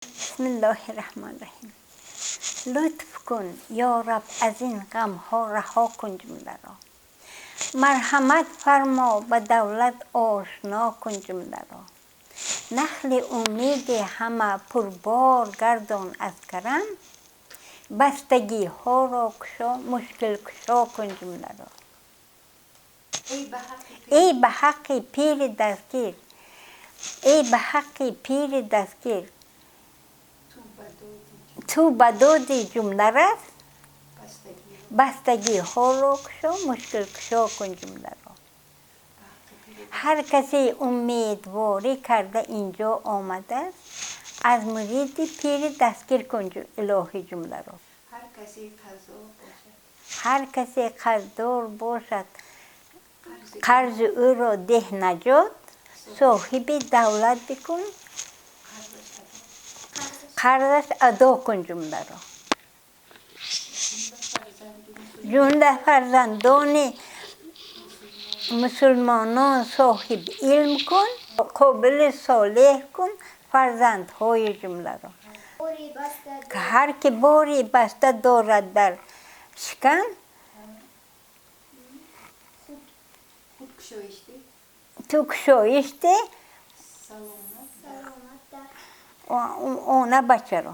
بسم الله الرحمن الرحیم. لطف کن یا رب از این غم ها رها کن جمله را. مرحمت فرما به دولت آشنا کن جمله را. نخل امید همه پربار گردان از کرم. بستگی ها را کشا مشکل کشا کن جمله را. ای به حق پیر دستگیر، ای به حق پیر دستگیر، تو به دادی جمله رس. بستگی ها را کشا مشکل کشا کن جمله را. هر کسی امیدواری کرده اینجا آمده است، از مرید پیر دستگیر کن الهی جمله را. هر کسی قرضدار باشد قرض او را ده نجات. صاحب دولت بکن قرضش ادا کن جمله را. جمله فرزندان مسلمانان صاحب علم کن. قابل صالح کن فرزندهای جمله را. که هر که باری بسته دارد در شکم، تو گشایشته آن بچه را.